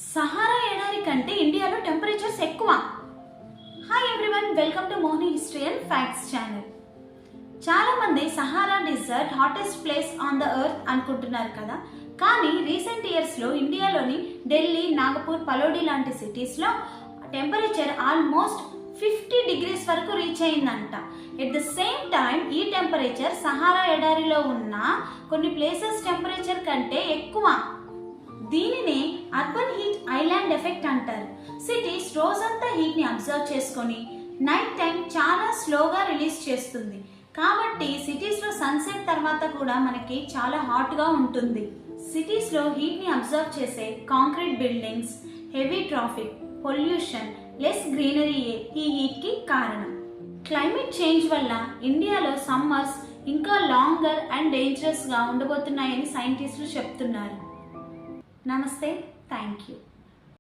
Sahara ఎడారి కంటే ఇండియాలో టెంపరేచర్స్ ఎక్కువ. Hi everyone, welcome to Mohini history and facts channel. చాలా మంది Sahara desert hottest place on the earth అనుకుంటున్నారు కదా. కానీ రీసెంట్ ఇయర్స్లో ఇండియాలోని ఢిల్లీ, నాగపూర్, పలోడి లాంటి సిటీస్లో టెంపరేచర్ ఆల్మోస్ట్ 50 degrees వరకు రీచ్ అయిందంట. ఎట్ ద సేమ్ టైం ఈ టెంపరేచర్ సహారా ఎడారిలో ఉన్న కొన్ని ప్లేసెస్ టెంపరేచర్ కంటే ఎక్కువ. దీనిని అర్బన్ హీట్ ఐలాండ్ ఎఫెక్ట్ అంటారు. సిటీస్ రోజంతా హీట్ ని అబ్జర్వ్ చేసుకొని నైట్ టైం చాలా స్లోగా రిలీజ్ చేస్తుంది. కాబట్టి సిటీస్ లో సన్సెట్ తర్వాత కూడా మనకి చాలా హాట్ గా ఉంటుంది. సిటీస్ లో హీట్ ని అబ్జర్వ్ చేసే concrete buildings, heavy traffic, pollution, less గ్రీనరీయే ఈ హీట్ కి కారణం. క్లైమేట్ చేంజ్ వల్ల ఇండియాలో సమ్మర్స్ ఇంకా లాంగర్ అండ్ డేంజరస్ గా ఉండబోతున్నాయని సైంటిస్టులు చెప్తున్నారు. నమస్తే, థ్యాంక్ యూ.